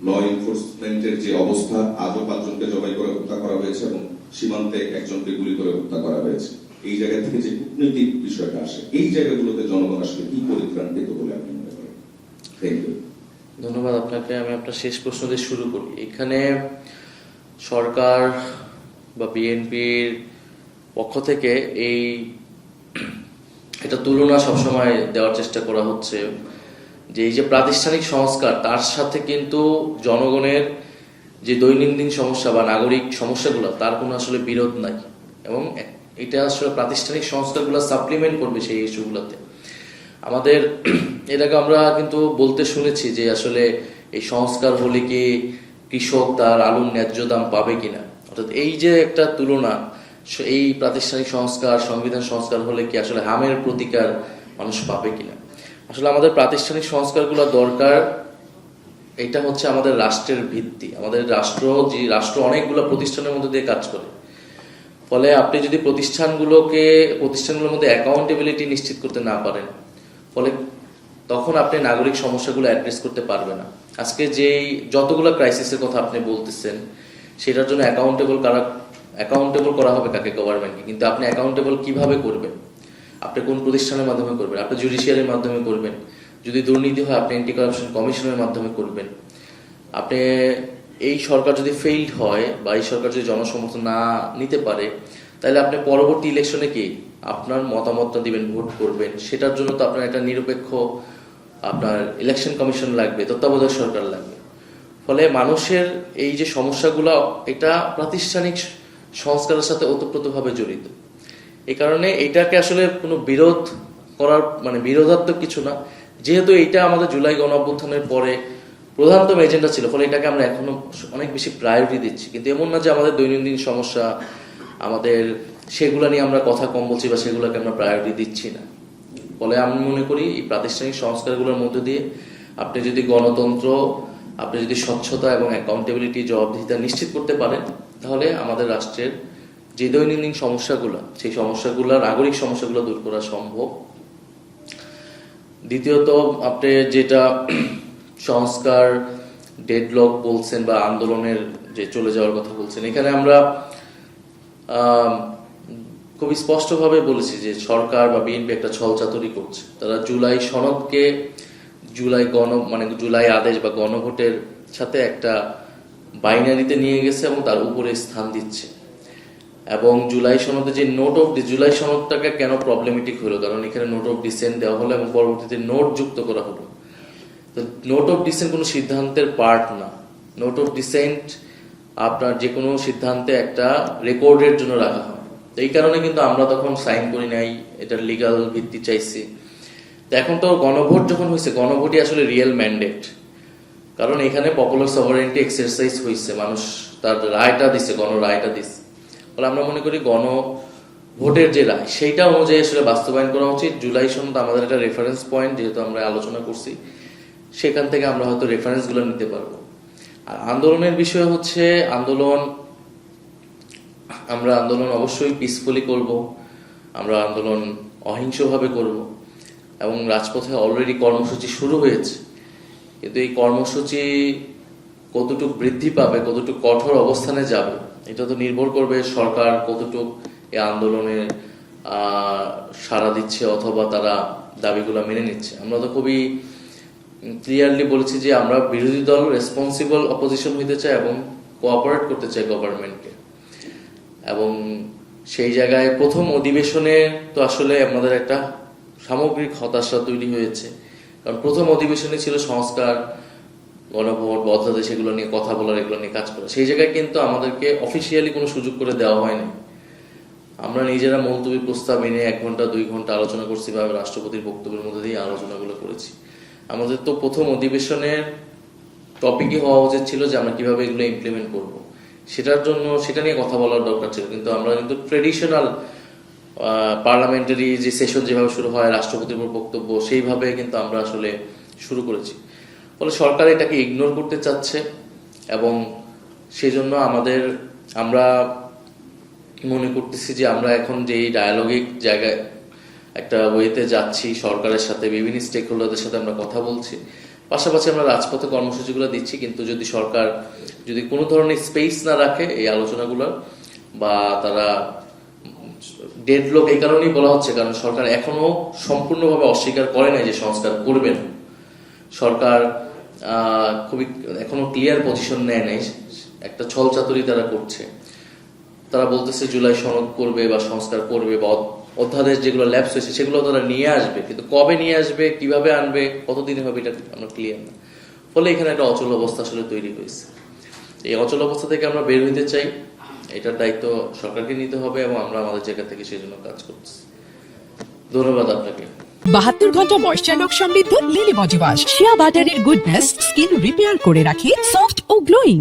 ল এনফোর্সমেন্টের যে অবস্থা, আজও 5 জনকে জবাই করে হত্যা করা হয়েছে এবং সীমান্তে একজনকে গুলি করে হত্যা করা হয়েছে। এই জায়গা থেকে যে কূটনৈতিক বিষয়টা আসে, এই জায়গাগুলোতে জনগণ আসলে কি পরিত্রাণ পেত বলে আপনি মনে করেন? Thank you. ধন্যবাদ আপনাকে। আমি আপনার শেষ প্রশ্ন দিয়ে শুরু করি। এখানে সরকার বা বিএনপির পক্ষ থেকে এটা তুলনা সবসময় দেওয়ার চেষ্টা করা হচ্ছে যে এই যে প্রাতিষ্ঠানিক সংস্কার, তার সাথে কিন্তু জনগণের যে দৈনন্দিন সমস্যা বা নাগরিক সমস্যাগুলো, তার কোনো আসলে বিরোধ নাই, এবং এটা আসলে প্রাতিষ্ঠানিক সংস্কারগুলো সাপ্লিমেন্ট করবে সেই ইস্যুগুলোতে। আমাদের এটাকে আমরা কিন্তু বলতে শুনেছি যে আসলে এই সংস্কার হলে কি কৃষক তার আলুর ন্যায্য দাম পাবে কিনা, অর্থাৎ এই যে একটা তুলনা, এই প্রাতিষ্ঠানিক সংস্কার, সংবিধান সংস্কার হলে কি আসলে হামের প্রতিকার মানুষ পাবে কিনা। আসলে আমাদের প্রাতিষ্ঠানিক সংস্কারগুলো দরকার। এটা হচ্ছে আমাদের রাষ্ট্রের ভিত্তি। আমাদের রাষ্ট্র অনেকগুলো প্রতিষ্ঠানের মধ্যে দিয়ে কাজ করে। ফলে আপনি যদি প্রতিষ্ঠানগুলোর মধ্যে অ্যাকাউন্টেবিলিটি নিশ্চিত করতে না পারেন, ফলে তখন আপনি নাগরিক সমস্যাগুলো অ্যাড্রেস করতে পারবে না। আজকে যতগুলো ক্রাইসিসের কথা আপনি বলতেছেন, সেটার জন্য অ্যাকাউন্টেবল করা হবে কাকে? গভর্নমেন্টকে। কিন্তু আপনি অ্যাকাউন্টেবল কিভাবে করবেন? আপনি কোন প্রতিষ্ঠানের মাধ্যমে করবেন? আপনি জুডিশিয়ারির মাধ্যমে করবেন। যদি দুর্নীতি হয়, আপনি অ্যান্টি কারাপশন কমিশনের মাধ্যমে করবেন। আপনি এই সরকার যদি ফেইল্ড হয় বা এই সরকার যদি জনসমর্থন না নিতে পারে, তাহলে আপনি পরবর্তী ইলেকশনে কি আপনার মতামতটা দিবেন, ভোট করবেন? সেটার জন্য তো আপনার একটা নিরপেক্ষ আপনার ইলেকশন কমিশন লাগবে, তত্ত্বাবধায়ক সরকার লাগবে। ফলে মানুষের এই যে সমস্যাগুলো, এটা প্রাতিষ্ঠানিক সংস্কারের সাথে ওতপ্রোতভাবে জড়িত। এই কারণে এটাকে আসলে কোনো বিরোধ করার বিরোধাত্মক কিছু না, যেহেতু এইটা আমাদের জুলাই গণঅভ্যুত্থানের পরে প্রধানতম এজেন্ডা ছিল, ফলে এটাকে আমরা এখনো অনেক বেশি প্রায়োরিটি দিচ্ছি। কিন্তু এমন না যে আমাদের দৈনন্দিন সমস্যা সেগুলো নিয়ে আমরা কথা কম বলছি বা সেগুলোকে আমরা প্রায়োরিটি দিচ্ছি না। ফলে আমি মনে করি এই প্রাতিষ্ঠানিক সংস্কারগুলোর মধ্য দিয়ে আপনি যদি গণতন্ত্র, আপনি যদি স্বচ্ছতা এবং অ্যাকাউন্টেবিলিটি, জবাবদিহিতা নিশ্চিত করতে পারেন, তাহলে আমাদের রাষ্ট্রের যে দৈনন্দিন সমস্যাগুলো, সেই নাগরিক সমস্যাগুলো দূর করা সম্ভব। দ্বিতীয়ত, আপনি যেটা সংস্কার ডেডলক বলছেন বা আন্দোলনের যে চলে যাওয়ার কথা বলছেন, এখানে আমরা খুবই স্পষ্টভাবে বলেছি যে সরকার বা বিএনপি একটা ছলচাতুরি করছে। তারা জুলাই সনদকে জুলাই আদেশ বা গণভোটের সাথে একটা বাইনারিতে নিয়ে গেছে এবং তার উপরে স্থান দিচ্ছে। এবং জুলাই সনদে যে জুলাই সনদটাকে কেন প্রবলেমেটিক হলো, কারণ এখানে নোট অফ ডিসেন্ট দেওয়া হলো এবং পরবর্তীতে নোট যুক্ত করা হলো। তো নোট অফ ডিসেন্ট কোনো সিদ্ধান্তের পার্ট না। নোট অফ ডিসেন্ট আপনার যে কোনো সিদ্ধান্তে একটা রেকর্ডের জন্য রাখা হয়। তো এই কারণে কিন্তু আমরা তখন সাইন করি নাই, এটার লিগাল ভিত্তি চাইছি। তো এখন তো গণভোট যখন হয়েছে, গণভোটই আসলে রিয়েল ম্যান্ডেট, কারণ এখানে পপুলার সভারেন্টি এক্সারসাইজ হয়েছে, মানুষ তার রায়টা দিচ্ছে, গণরায়টা দিচ্ছে। ফলে আমরা মনে করি গণভোটের যে রায়, সেইটা অনুযায়ী আসলে বাস্তবায়ন করা উচিত। জুলাই সনদ আমাদের একটা রেফারেন্স পয়েন্ট, যেহেতু আমরা আলোচনা করছি, সেখান থেকে আমরা হয়তো রেফারেন্সগুলো নিতে পারবো। আর আন্দোলনের বিষয় হচ্ছে, আমরা আন্দোলন অবশ্যই পিসফুলি করব, আমরা আন্দোলন অহিংসভাবে করব, এবং রাজপথে অলরেডি কর্মসূচি শুরু হয়েছে। কিন্তু এই কর্মসূচি কতটুকু বৃদ্ধি পাবে, কতটুকু কঠোর অবস্থানে যাবে, এটা তো নির্ভর করবে সরকার কতটুকু এই আন্দোলনে সাড়া দিচ্ছে অথবা তারা দাবিগুলো মেনে নিচ্ছে। আমরা তো খুবই ক্লিয়ারলি বলেছি যে আমরা বিরোধী দল, রেসপন্সিবল অপোজিশন হইতে চাই এবং কোঅপারেট করতে চাই গভর্নমেন্টকে। এবং সেই জায়গায় প্রথম অধিবেশনে তো আসলে আমাদের একটা সামগ্রিক হতাশা তৈরি হয়েছে, কারণ প্রথম অধিবেশনে ছিল সংস্কার, গণভোট, বদলাদেশ, এগুলো নিয়ে কথা বলার, এগুলো নিয়ে কাজ করা। সেই জায়গায় কিন্তু আমাদেরকে অফিসিয়ালি কোনো সুযোগ করে দেওয়া হয়নি। আমরা নিজেরা মুলতবি প্রস্তাব এনে 1 ঘন্টা 2 ঘন্টা আলোচনা করছি বা রাষ্ট্রপতির বক্তব্যের মধ্যে দিয়ে আলোচনাগুলো করেছি। আমাদের তো প্রথম অধিবেশনের টপিকই হওয়া উচিত ছিল যে আমরা কিভাবে এগুলো ইমপ্লিমেন্ট করব, সেটা নিয়ে কথা বলার দরকার ছিল। কিন্তু আমরা কিন্তু ট্রেডিশনাল পার্লামেন্টারি যে সেশন যেভাবে শুরু হয়, রাষ্ট্রপতির বক্তব্য, সেইভাবে কিন্তু আমরা আসলে শুরু করেছি। ফলে সরকার এটাকে ইগনোর করতে চাচ্ছে, এবং সেই জন্য আমরা মনে করতেছি যে আমরা এখন যে ডায়ালগিক জায়গায় একটা ওয়েতে যাচ্ছি, সরকারের সাথে বিভিন্ন স্টেক হোল্ডারদের সাথে আমরা কথা বলছি, পাশাপাশি আমরা রাজপথে কর্মসূচিগুলো দিচ্ছি, কিন্তু যদি সরকার যদি কোনো ধরনের স্পেস না রাখে এই আলোচনাগুলোর, বা তারা ডেডলক এই কারণেই বলা হচ্ছে কারণ সরকার এখনো সম্পূর্ণভাবে অস্বীকার করে নাই যে সংস্কার করবেন। সরকার খুবই এখনো ক্লিয়ার পজিশন নেয় নাই, একটা ছলচাতুরি তারা করছে। তারা বলতেছে জুলাই সনদ করবে বা সংস্কার করবে বা অধ্যাদেশ যেগুলো ল্যাপস হয়েছে সেগুলো তারা নিয়ে আসবে, কিন্তু কবে নিয়ে আসবে, কিভাবে আনবে, কতদিনে হবে, এটা আমরা ক্লিয়ার না। ফলে এখানে একটা অচল অবস্থা আসলে তৈরি হয়েছে। এই অচল অবস্থা থেকে আমরা বের হইতে চাই, এটার দায়িত্ব সরকারকে নিতে হবে এবং আমরা আমাদের জায়গা থেকে সেই জন্য কাজ করছি। ধন্যবাদ আপনাকে। 72 ঘন্টা ময়েশ্চার লক সমৃদ্ধ লিলি বডি ওয়াশ, শিয়া বাটারের গুডনেস স্কিন রিপেয়ার করে রাখে সফট ও গ্লোয়িং।